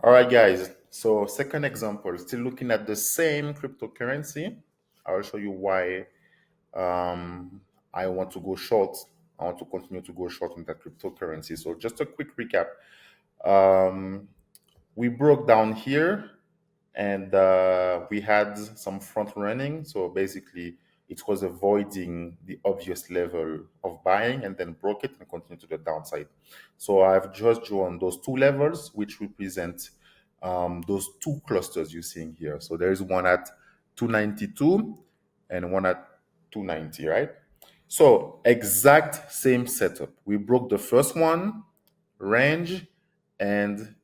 All right, guys. So, second example, still looking at the same cryptocurrency. I'll show you why I want to go short. I want to continue to go short on that cryptocurrency. So, just a quick recap. Um, we broke down here and we had some front running. So, basically, it was avoiding the obvious level of buying and then broke it and continued to the downside. So, I've just drawn those two levels, which represent those two clusters you're seeing here. So, there is one at 292 and one at 290, right? So exact same setup. We broke the first one, range, and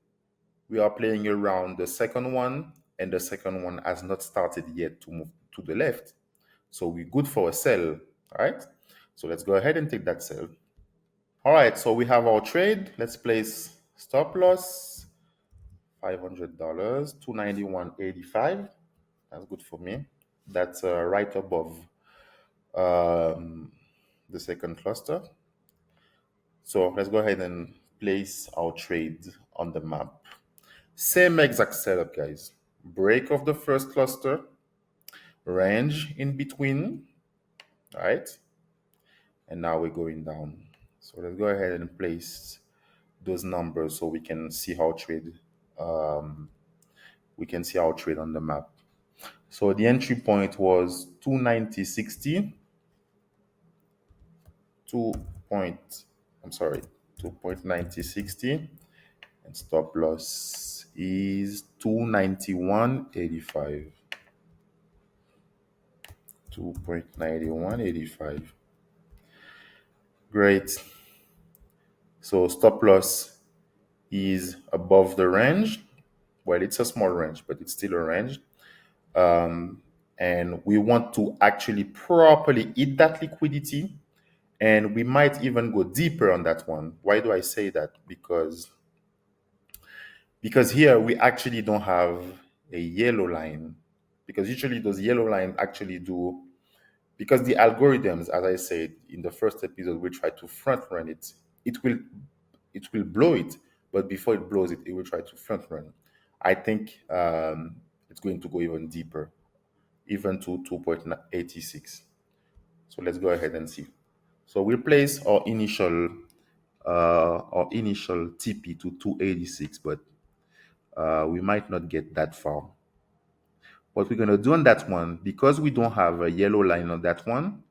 we are playing around the second one, and the second one has not started yet to move to the left. So we're good for a sell, right? So let's go ahead and take that sell. All right, so we have our trade. Let's place stop loss, $500, 291.85. That's good for me. That's right above um, the second cluster. So let's go ahead and place our trade on the map. Same exact setup, guys. Break of the first cluster, range in between, right? And now we're going down. So let's go ahead and place those numbers so we can see how trade on the map. So the entry point was 290.60, 2 point, I'm sorry, 2.9060, and stop loss is 291.85. 2.9185. Great. So stop loss is above the range. Well, it's a small range, but it's still a range. And we want to actually properly hit that liquidity. And we might even go deeper on that one. Why do I say that? Because here we actually don't have a yellow line, because usually those yellow lines actually do, because the algorithms, as I said in the first episode, we try to front run it. It will blow it, but before it blows it, it will try to front run. I think it's going to go even deeper, even to 2.86. So let's go ahead and see. So we place our initial TP to 286, but we might not get that far. What we're going to do on that one, because we don't have a yellow line on that one,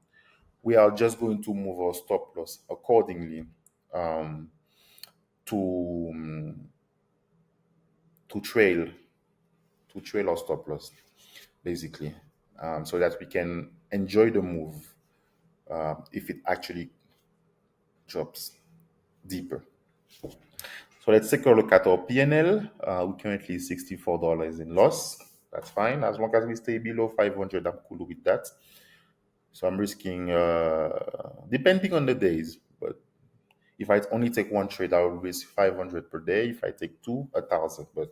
we are just going to move our stop loss accordingly um, to to trail our stop loss, basically, so that we can enjoy the move if it actually drops deeper. So let's take a look at our PNL. We currently $64 in loss. That's fine. As long as we stay below 500, I'm cool with that. So I'm risking, depending on the days, but if I only take one trade, I will risk 500 per day. If I take two, 1,000, but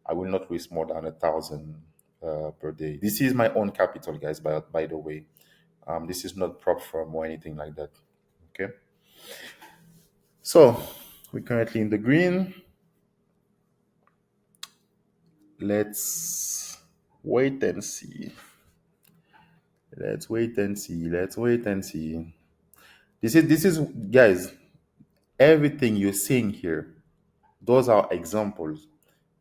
I will not risk more than 1,000 per day. This is my own capital, guys, by the way. This is not prop firm or anything like that. Okay. So we're currently in the green. Let's wait and see. Let's wait and see. Let's wait and see. This is guys, everything you're seeing here, those are examples.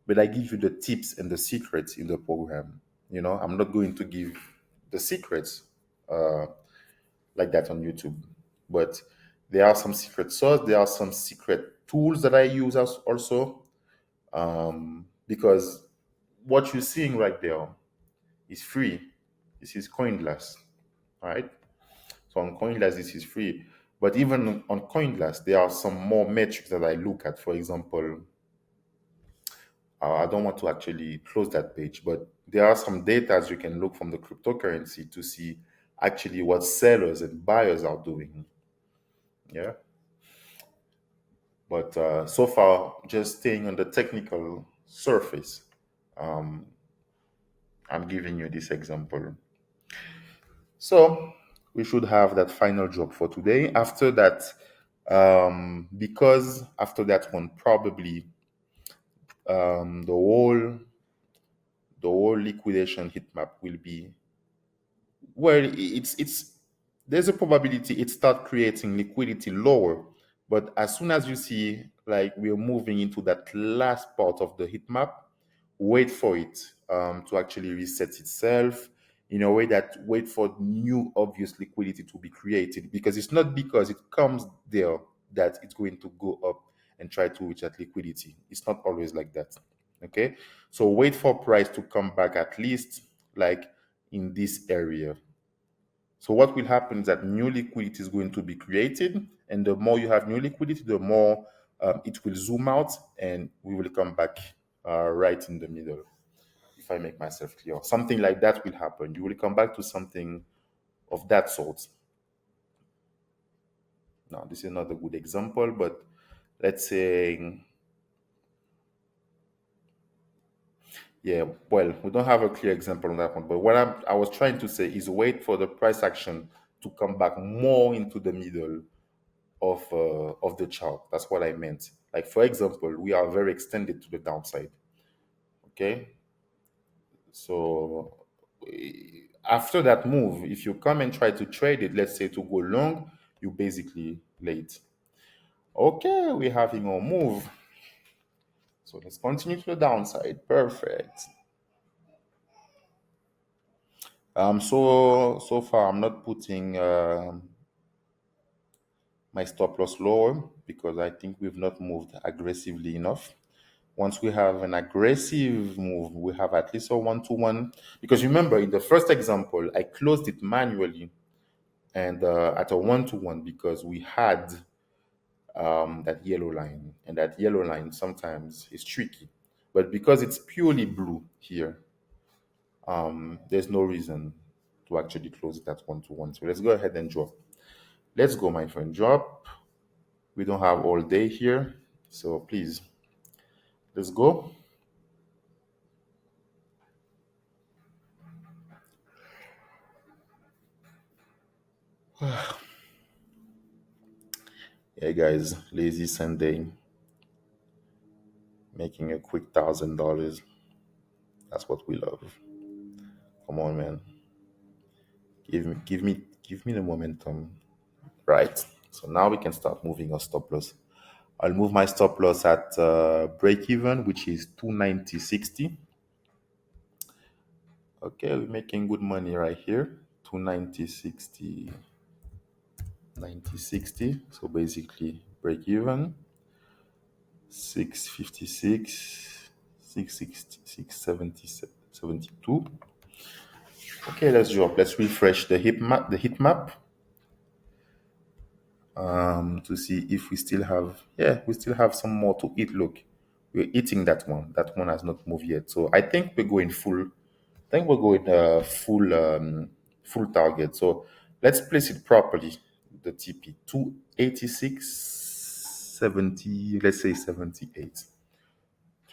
But I give you the tips and the secrets in the program. I'm not going to give the secrets uh, like that on YouTube. But there are some secret sauce. There are some secret tools that I use also, because what you're seeing right there is free. This is CoinGlass, all right? So on CoinGlass, this is free. But even on CoinGlass, there are some more metrics that I look at. For example, I don't want to actually close that page, but there are some data you can look from the cryptocurrency to see actually what sellers and buyers are doing. Yeah. But so far, just staying on the technical surface, um, I'm giving you this example. So we should have that final drop for today. After that, because after that one, the whole liquidation heat map will be, well, it's there's a probability it start creating liquidity lower, but as soon as you see like we're moving into that last part of the heat map, wait for it to actually reset itself in a way that wait for new obvious liquidity to be created, because it's not because it comes there that it's going to go up and try to reach that liquidity. It's not always like that. Okay, so wait for price to come back at least like in this area. So what will happen is that new liquidity is going to be created, and the more you have new liquidity, the more it will zoom out, and we will come back right in the middle. If I make myself clear, something like that will happen. You will come back to something of that sort. Now, this is not a good example, but let's say, yeah, well, we don't have a clear example on that one. But what I was trying to say is wait for the price action to come back more into the middle of the chart. That's what I meant. Like for example, we are very extended to the downside. Okay, so after that move, if you come and try to trade it, let's say to go long, you basically late. Okay, we're having our move. So let's continue to the downside. Perfect. So far I'm not putting my stop loss lower because I think we've not moved aggressively enough. Once we have an aggressive move, we have at least a one-to-one. Because remember, in the first example, I closed it manually and at a one-to-one because we had that yellow line, and that yellow line sometimes is tricky. But because it's purely blue here, there's no reason to actually close it at one-to-one. So let's go ahead and drop. Let's go, my friend, drop. We don't have all day here, so please, let's go. Yeah, guys, lazy Sunday, making a quick $1,000. That's what we love. Come on, man. Give me the momentum. Right. So now we can start moving our stop loss. I'll move my stop loss at break even, which is 290.60. Okay, we're making good money right here. 290.60, 90.60. So basically break even. 656, 660, 670, 72. Okay, let's drop. Let's refresh the heat map to see if we still have, yeah, we still have some more to eat. Look, we're eating that one. That one has not moved yet. So I think we're going full. I think we're going full target. So let's place it properly. The TP 286.70. Let's say 78.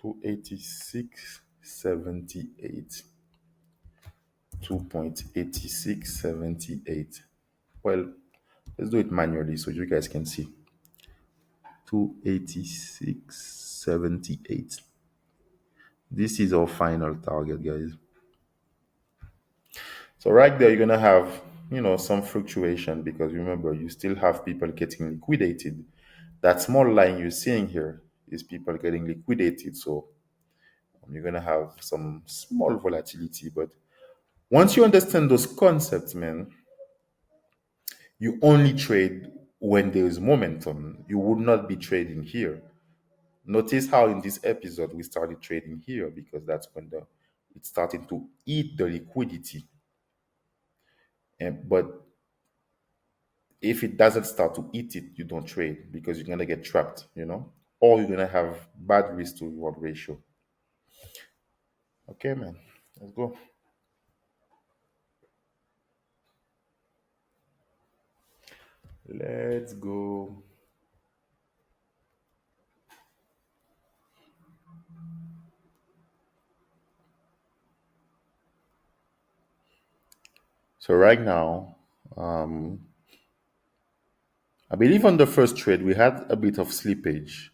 286.78. 2.8678. Well, let's do it manually so you guys can see. 286.78. This is our final target, guys. So right there, you're gonna have, some fluctuation because remember, you still have people getting liquidated. That small line you're seeing here is people getting liquidated. So you're gonna have some small volatility. But once you understand those concepts, man, you only trade when there is momentum. You would not be trading here. Notice how in this episode we started trading here because that's when it's starting to eat the liquidity. But if it doesn't start to eat it, you don't trade because you're gonna get trapped, or you're gonna have bad risk to reward ratio. Okay, man, let's go. Let's go. So right now, I believe on the first trade we had a bit of slippage.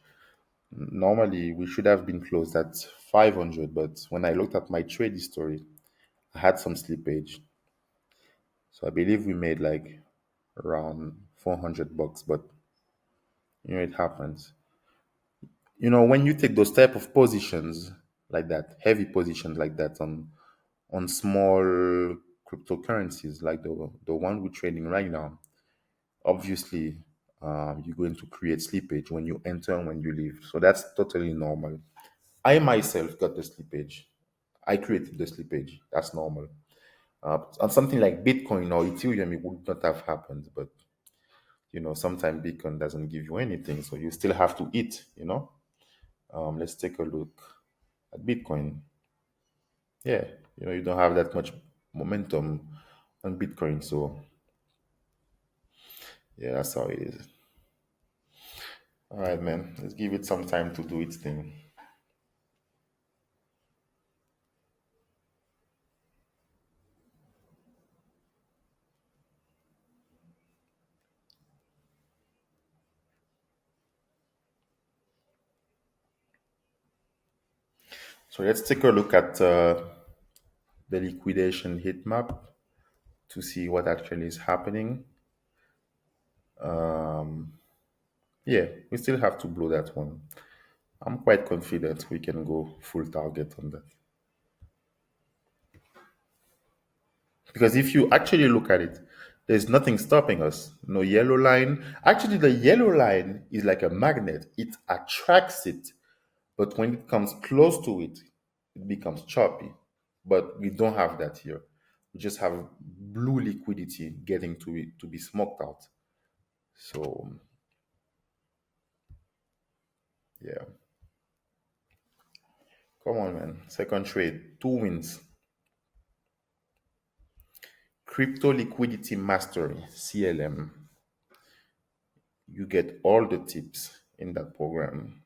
Normally, we should have been closed at 500, but when I looked at my trade history, I had some slippage. So I believe we made like around 400 bucks, but it happens. When you take those type of positions like that, heavy positions like that on small cryptocurrencies like the one we're trading right now, obviously you're going to create slippage when you enter and when you leave. So that's totally normal. I myself got the slippage. I created the slippage. That's normal. On something like Bitcoin or Ethereum, it would not have happened. But sometimes Bitcoin doesn't give you anything, so you still have to eat. Let's take a look at Bitcoin. Yeah, you don't have that much momentum on Bitcoin, so yeah, that's how it is. All right, man. Let's give it some time to do its thing. So let's take a look at the liquidation heat map to see what actually is happening. Yeah, we still have to blow that one. I'm quite confident we can go full target on that. Because if you actually look at it, there's nothing stopping us. No yellow line. Actually, the yellow line is like a magnet, it attracts it. But when it comes close to it, it becomes choppy. But we don't have that here. We just have blue liquidity getting to it to be smoked out. So, yeah. Come on, man. Second trade, two wins. Crypto Liquidity Mastery, CLM. You get all the tips in that program.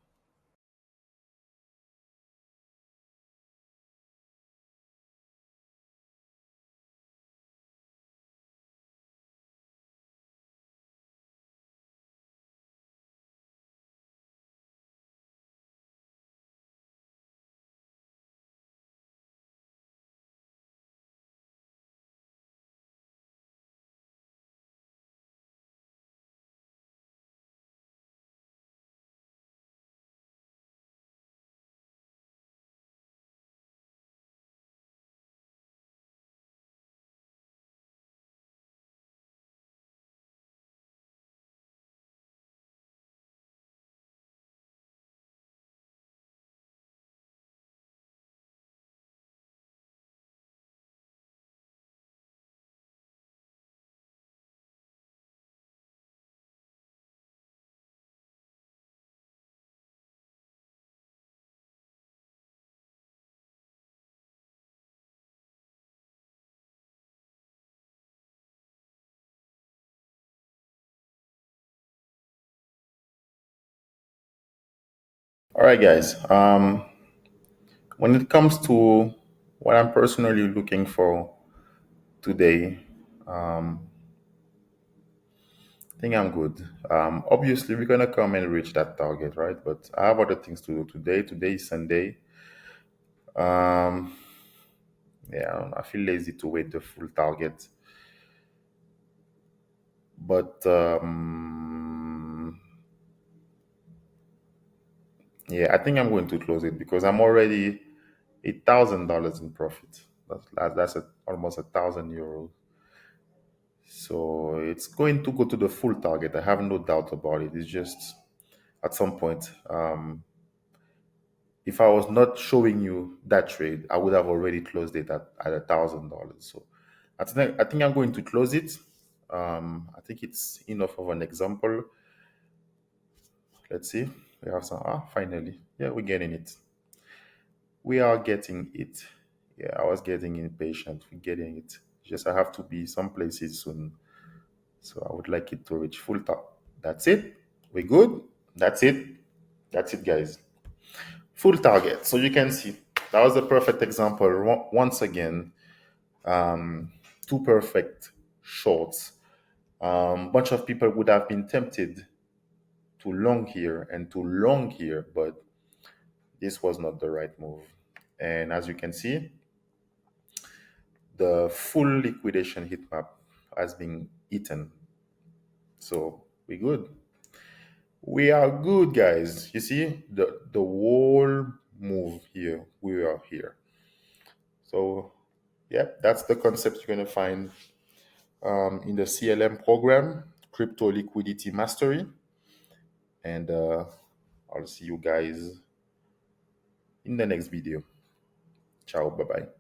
All right, guys. When it comes to what I'm personally looking for today, I think I'm good. Obviously, we're gonna come and reach that target, right? But I have other things to do today. Today is Sunday. Um, yeah, I feel lazy to wait the full target, but yeah, I think I'm going to close it because I'm already $1,000 in profit. That's almost €1,000. So it's going to go to the full target. I have no doubt about it. It's just at some point, if I was not showing you that trade, I would have already closed it at $1,000. So I think I'm going to close it. I think it's enough of an example. Let's see. We have some. Finally, yeah, we're getting it. We are getting it. Yeah, I was getting impatient. We're getting it. Just I have to be some places soon. So I would like it to reach full top. That's it. We good? That's it. That's it, guys. Full target. So you can see that was a perfect example. Once again, two perfect shorts. Bunch of people would have been tempted too long here and too long here, but this was not the right move. And as you can see, the full liquidation heat map has been eaten. So we good. We are good, guys. You see the whole move here. We are here. So yeah, that's the concept you're gonna find in the CLM program, Crypto Liquidity Mastery. And I'll see you guys in the next video. Ciao, bye bye.